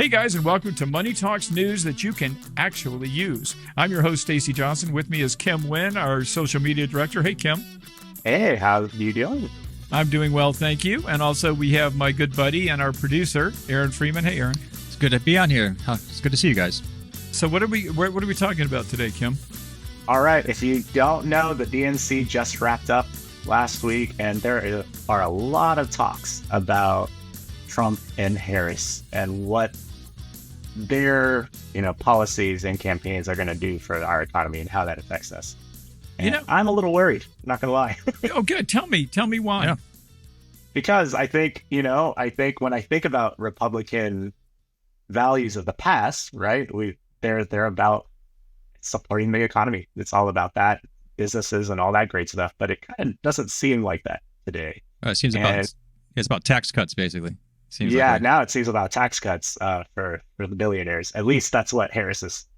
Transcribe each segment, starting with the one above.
Hey guys, and welcome to Money Talks news that you can actually use. I'm your host, Stacy Johnson. With me is Kim Wynn, our social media director. Hey, Kim. Hey, how you doing? I'm doing well, thank you. And also we have my good buddy and our producer, Aaron Freeman. Hey, Aaron. It's good to be on here. It's good to see you guys. So what are we talking about today, Kim? All right. If you don't know, the DNC just wrapped up last week, and there are a lot of talks about Trump and Harris and what their policies and campaigns are going to do for our economy and how that affects us. And I'm a little worried, not gonna lie. Oh, good. Tell me why. Yeah. Because I think when I think about Republican values of the past, right? They're about supporting the economy. It's all about that, businesses and all that great stuff. But it kind of doesn't seem like that today. It seems it's about tax cuts, basically. Now it seems about tax cuts for the billionaires. At least that's what Harris is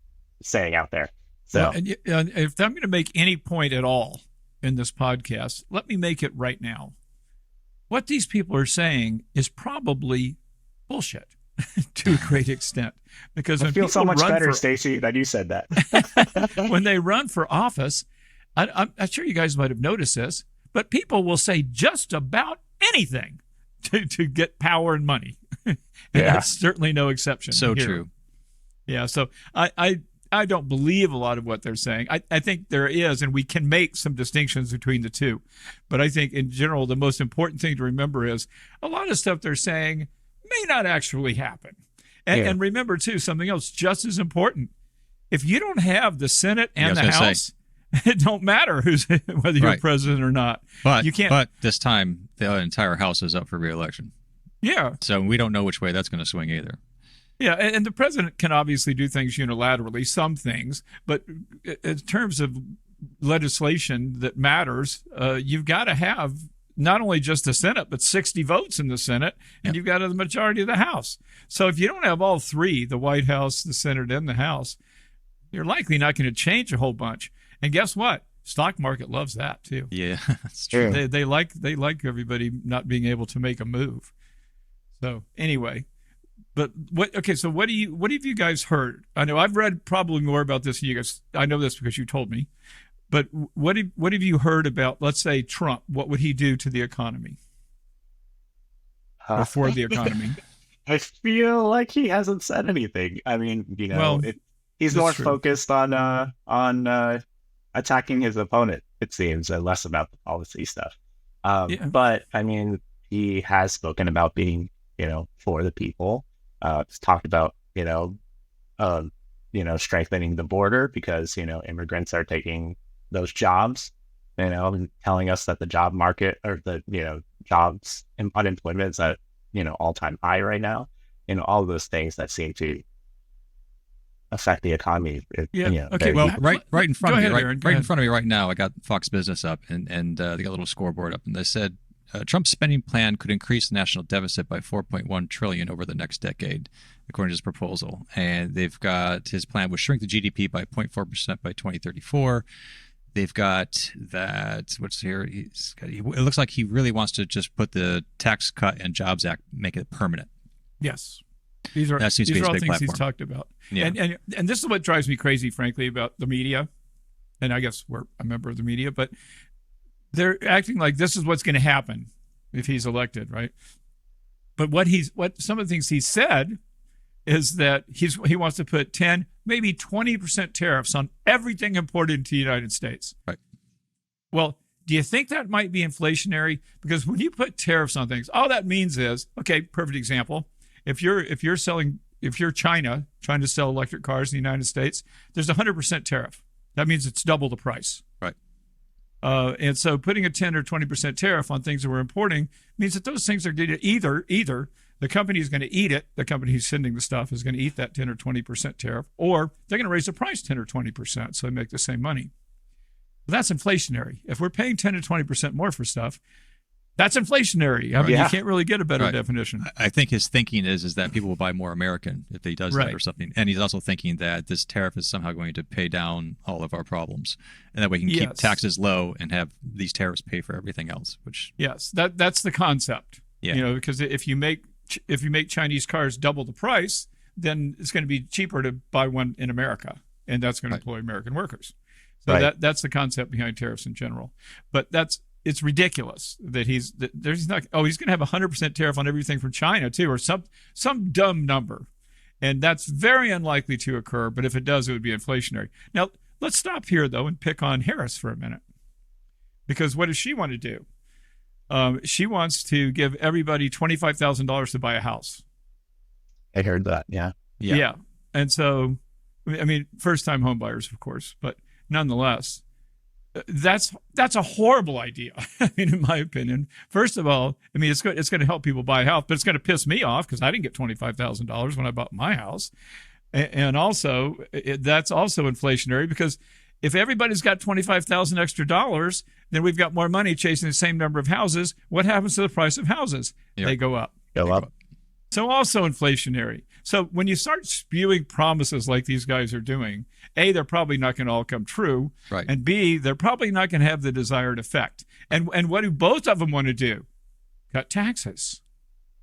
saying out there. So, if I'm going to make any point at all in this podcast, let me make it right now. What these people are saying is probably bullshit to a great extent. Because I feel so much better, Stacy, that you said that. When they run for office, I'm sure you guys might have noticed this, but people will say just about anything to get power and money. And that's certainly no exception. So here. True. Yeah. So I don't believe a lot of what they're saying. I think there is, and we can make some distinctions between the two. But I think in general, the most important thing to remember is a lot of stuff they're saying may not actually happen. And remember, too, something else just as important. If you don't have the Senate and the House, it don't matter whether you're president or not. But you can't. But this time, the entire House is up for re-election. Yeah. So we don't know which way that's going to swing either. Yeah, and the president can obviously do things unilaterally, some things, but in terms of legislation that matters, you've got to have not only just the Senate, but 60 votes in the Senate, and you've got the majority of the House. So if you don't have all three, the White House, the Senate, and the House, you're likely not going to change a whole bunch. And guess what? Stock market loves that too. Yeah, that's true. They like everybody not being able to make a move. So anyway. But what have you guys heard? I know I've read probably more about this than you guys. I know this because you told me. But what have you heard about, let's say, Trump? What would he do to the economy? Or for the economy? I feel like he hasn't said anything. I mean, he's more focused on attacking his opponent, it seems, and less about the policy stuff. But I mean, he has spoken about being, for the people. It's talked about, strengthening the border because, immigrants are taking those jobs, and telling us that the job market or the, jobs and unemployment is at, all-time high right now. All of those things that seem to affect the economy. Okay. Well, right in front of me, right in front of me right now, I got Fox Business up and they got a little scoreboard up, and they said, Trump's spending plan could increase the national deficit by $4.1 trillion over the next decade, according to his proposal. And they've got his plan would shrink the GDP by 0.4% by 2034. They've got that. What's here? It looks like he really wants to just put the Tax Cut and Jobs Act, make it permanent. Yes. These are all things he's talked about. Yeah. And this is what drives me crazy, frankly, about the media. And I guess we're a member of the media, but they're acting like this is what's going to happen if he's elected, right? But what some of the things he said is that he wants to put 10, maybe 20% tariffs on everything imported into the United States. Right. Well, do you think that might be inflationary? Because when you put tariffs on things, all that means is, okay, perfect example. If you're China trying to sell electric cars in the United States, there's a 100% tariff. That means it's double the price. Right. And so putting a 10 or 20% tariff on things that we're importing means that those things are going to either the company is going to eat it, the company who's sending the stuff is going to eat that 10 or 20% tariff, or they're going to raise the price 10 or 20% so they make the same money. But that's inflationary. If we're paying 10 to 20% more for stuff, that's inflationary. I mean, you can't really get a better definition. I think his thinking is that people will buy more American if he does that or something. And he's also thinking that this tariff is somehow going to pay down all of our problems, and that we can keep taxes low and have these tariffs pay for everything else. Which that's the concept. Yeah. Because if you make Chinese cars double the price, then it's going to be cheaper to buy one in America, and that's going to employ American workers. So that's the concept behind tariffs in general. But it's ridiculous that he's not. Oh, he's going to have 100% tariff on everything from China too, or some dumb number, and that's very unlikely to occur. But if it does, it would be inflationary. Now let's stop here though and pick on Harris for a minute, because what does she want to do? She wants to give everybody $25,000 to buy a house. I heard that. Yeah. And so, I mean, first-time home buyers, of course, but nonetheless, that's a horrible idea. I mean, in my opinion. First of all, I mean, it's going to help people buy a house, but it's going to piss me off because I didn't get $25,000 when I bought my house, and also that's also inflationary because if everybody's got $25,000 extra dollars, then we've got more money chasing the same number of houses. What happens to the price of houses? Yep. They go up. Go up. So also inflationary. So when you start spewing promises like these guys are doing, A, they're probably not going to all come true. Right. And B, they're probably not going to have the desired effect. And what do both of them want to do? Cut taxes.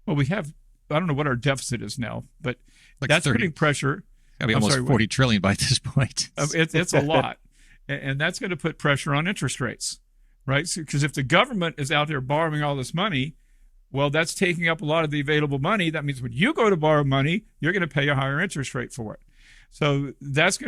Well, we have, I don't know what our deficit is now, but like that's 30. putting pressure. It'll be almost 40 trillion by this point. It's a lot. And that's going to put pressure on interest rates, right? Because if the government is out there borrowing all this money, well, that's taking up a lot of the available money. That means when you go to borrow money, you're going to pay a higher interest rate for it. So that's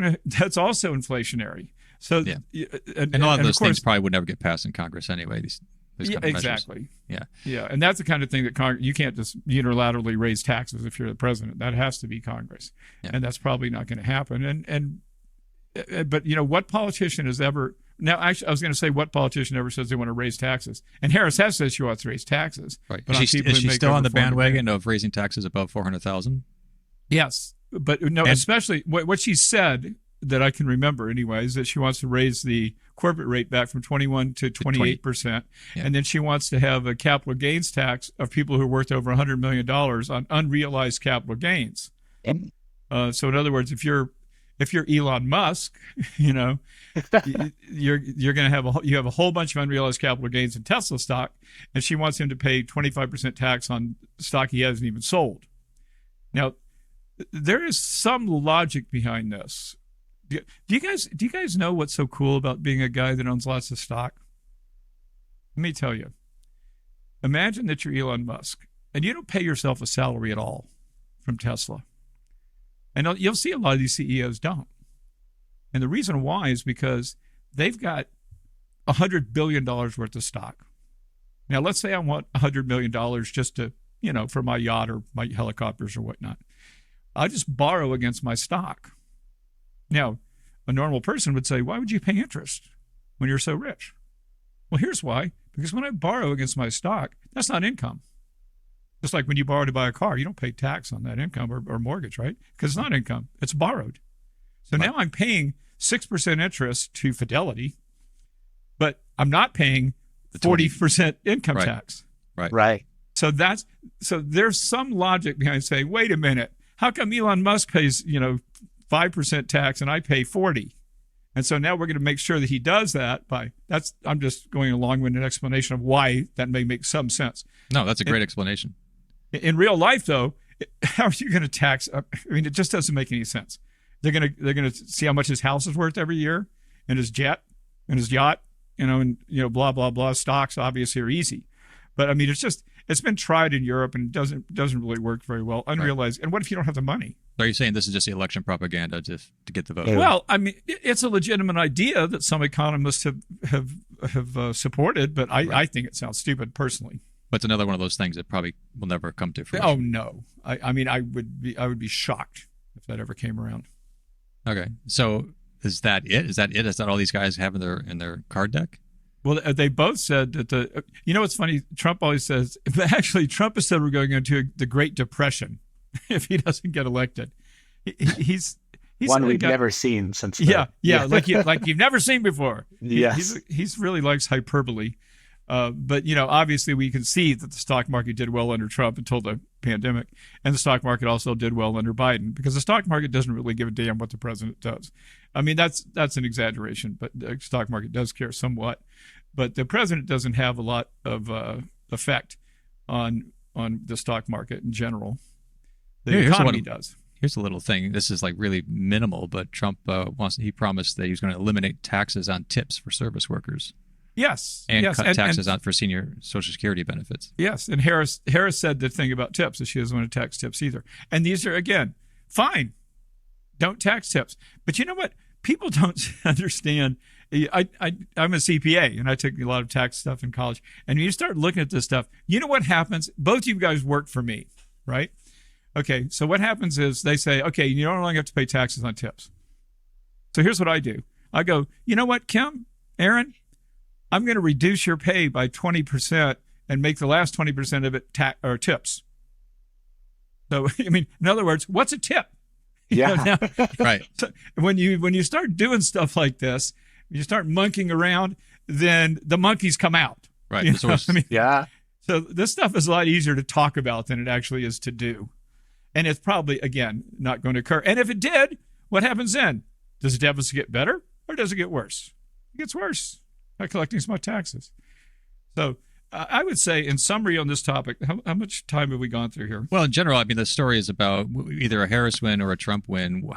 also inflationary. So and a lot of those things probably would never get passed in Congress anyway. These kind of exactly. Measures. Yeah, and that's the kind of thing that Congress, you can't just unilaterally raise taxes if you're the president. That has to be Congress, and that's probably not going to happen. But you know, what politician has ever? Now, actually, I was going to say, what politician ever says they want to raise taxes? And Harris has said she wants to raise taxes. Right. But is she still on the bandwagon of raising taxes above 400,000? Yes, but no, especially what she said that I can remember anyway is that she wants to raise the corporate rate back from 21 to 28%, and then she wants to have a capital gains tax of people who are worth over $100 million on unrealized capital gains. So in other words, if you're Elon Musk, you know, you're going to have a whole bunch of unrealized capital gains in Tesla stock, and she wants him to pay 25% tax on stock he hasn't even sold. Now, there is some logic behind this. Do you guys know what's so cool about being a guy that owns lots of stock? Let me tell you. Imagine that you're Elon Musk, and you don't pay yourself a salary at all from Tesla. And you'll see a lot of these CEOs don't. And the reason why is because they've got $100 billion worth of stock. Now, let's say I want $100 million just to, you know, for my yacht or my helicopters or whatnot. I'll just borrow against my stock. Now, a normal person would say, why would you pay interest when you're so rich? Well, here's why. Because when I borrow against my stock, that's not income. Just like when you borrow to buy a car, you don't pay tax on that income or mortgage, right? Because it's not income. It's borrowed. So now I'm paying 6% interest to Fidelity, but I'm not paying 40% income tax. Right. So there's some logic behind saying, wait a minute, how come Elon Musk pays, 5% tax and I pay 40%? And so now we're going to make sure that he does that I'm just going along with an explanation of why that may make some sense. No, that's a great explanation. In real life, though, how are you going to tax? I mean, it just doesn't make any sense. They're going to see how much his house is worth every year, and his jet, and his yacht, and blah blah blah. Stocks obviously are easy, but I mean, it's been tried in Europe and it doesn't really work very well. Unrealized. Right. And what if you don't have the money? Are you saying this is just the election propaganda to get the vote? Well, I mean, it's a legitimate idea that some economists have supported, but I think it sounds stupid personally. But it's another one of those things that probably will never come to fruition. Oh no! I mean, I would be shocked if that ever came around. Okay, so is that it? Is that all these guys have in their card deck? Well, they both said that what's funny? Trump always says. Actually, Trump has said we're going into the Great Depression if he doesn't get elected. He's one we've never seen since. Yeah, like you've never seen before. Yes, he's really likes hyperbole. But obviously we can see that the stock market did well under Trump until the pandemic, and the stock market also did well under Biden because the stock market doesn't really give a damn what the president does. I mean, that's an exaggeration, but the stock market does care somewhat. But the president doesn't have a lot of effect on the stock market in general. The economy does. Here's a little thing. This is like really minimal, but Trump he promised that he was going to eliminate taxes on tips for service workers. Yes. And yes. cut taxes on for senior Social Security benefits. Yes. And Harris said the thing about tips, that she doesn't want to tax tips either. And these are, again, fine. Don't tax tips. But you know what? People don't understand. I'm a CPA, and I took a lot of tax stuff in college. And when you start looking at this stuff, you know what happens? Both of you guys work for me, right? Okay, so what happens is they say, okay, you no longer have to pay taxes on tips. So here's what I do. I go, you know what, Kim, Aaron, I'm going to reduce your pay by 20% and make the last 20% of it tips. So, I mean, in other words, what's a tip? Yeah. Right. So when you start doing stuff like this, you start monkeying around, then the monkeys come out. Right. You know? I mean, yeah. So this stuff is a lot easier to talk about than it actually is to do. And it's probably, again, not going to occur. And if it did, what happens then? Does the deficit get better or does it get worse? It gets worse by collecting so much taxes. So I would say, in summary on this topic, how much time have we gone through here? Well, in general, I mean, the story is about either a Harris win or a Trump win.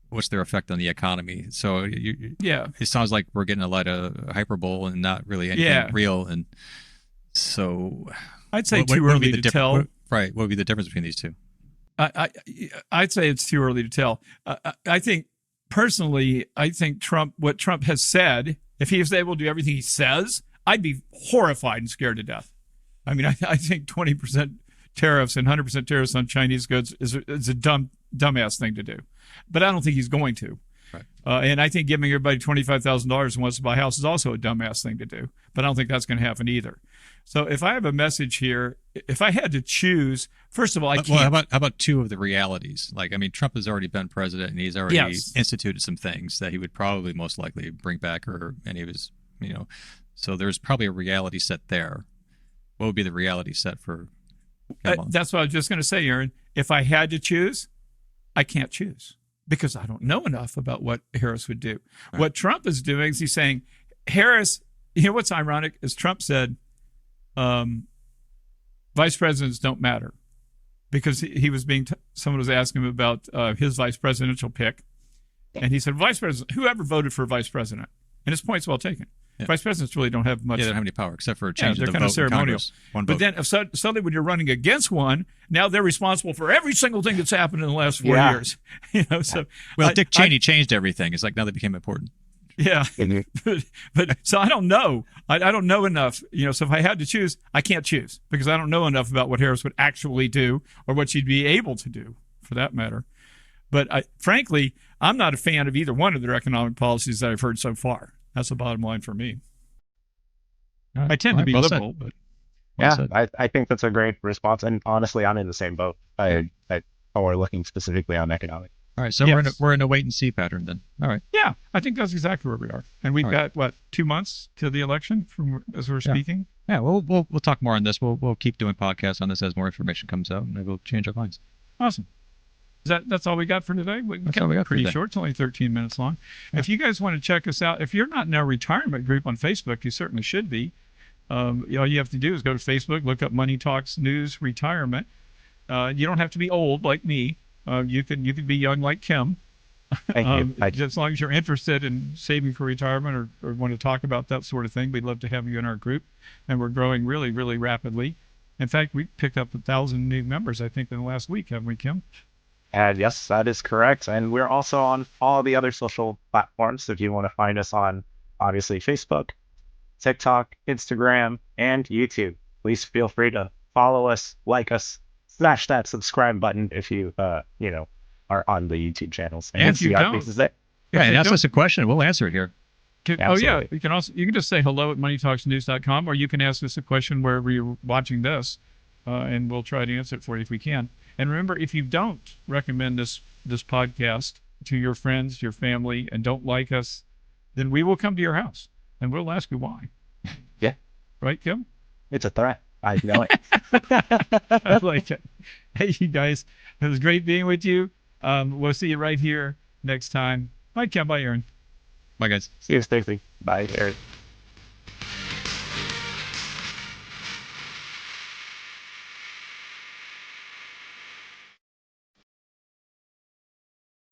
What's their effect on the economy? So, it sounds like we're getting a lot of hyperbole and not really anything real. And so, I'd say too early to tell. Right. What would be the difference between these two? I'd say it's too early to tell. I think, personally, what Trump has said, if he was able to do everything he says, I'd be horrified and scared to death. I mean, I think 20% tariffs and 100% tariffs on Chinese goods is a dumbass thing to do. But I don't think he's going to. Right. And I think giving everybody $25,000 who wants to buy a house is also a dumbass thing to do. But I don't think that's going to happen either. So if I have a message here, if I had to choose, first of all, I can't. Well, how about two of the realities? Like, I mean, Trump has already been president, and he's already instituted some things that he would probably most likely bring back, or any of his, So there's probably a reality set there. What would be the reality set for? That's what I was just going to say, Aaron. If I had to choose, I can't choose because I don't know enough about what Harris would do. Right. What Trump is doing is he's saying, Harris, what's ironic is Trump said, vice presidents don't matter, because someone was asking him about his vice presidential pick. And he said, vice president, whoever voted for vice president. And his point's well taken. Yeah. Vice presidents really don't have much. Yeah, they don't have any power except for changing the kind of vote ceremonial. But vote. Then suddenly when you're running against one, now they're responsible for every single thing that's happened in the last 4 years. So Dick Cheney changed everything. It's like now they became important. Yeah, but so I don't know. I don't know enough. So if I had to choose, I can't choose because I don't know enough about what Harris would actually do or what she'd be able to do, for that matter. But frankly, I'm not a fan of either one of their economic policies that I've heard so far. That's the bottom line for me. I tend to be liberal, but I think that's a great response. And honestly, I'm in the same boat. We're looking specifically on economic. All right, so we're in a wait and see pattern then. All right. Yeah, I think that's exactly where we are. And we've got 2 months to the election as we're speaking. Yeah, we'll talk more on this. We'll keep doing podcasts on this as more information comes out, and maybe we'll change our minds. Awesome. That's all we got for today? That's all we got pretty for today. short. It's only 13 minutes long. Yeah. If you guys want to check us out, if you're not in our retirement group on Facebook, you certainly should be. All you have to do is go to Facebook, look up Money Talks News Retirement. You don't have to be old like me. You could be young like Kim. Thank you. Just as long as you're interested in saving for retirement or want to talk about that sort of thing, we'd love to have you in our group. And we're growing really, really rapidly. In fact, we picked up 1,000 new members, I think, in the last week, haven't we, Kim? And yes, that is correct. And we're also on all the other social platforms. So if you want to find us on, obviously, Facebook, TikTok, Instagram, and YouTube, please feel free to follow us, like us, smash that subscribe button if you, are on the YouTube channels. And if you don't, and ask us a question. We'll answer it here. You can just say hello at moneytalksnews.com, or you can ask us a question wherever you're watching this, and we'll try to answer it for you if we can. And remember, if you don't recommend this podcast to your friends, your family, and don't like us, then we will come to your house and we'll ask you why. Yeah. Right, Kim? It's a threat. I know it. I like it. Hey, you guys, it was great being with you. We'll see you right here next time. Bye, Kim. Bye, Aaron. Bye, guys. See you, Stacy. Bye, Aaron.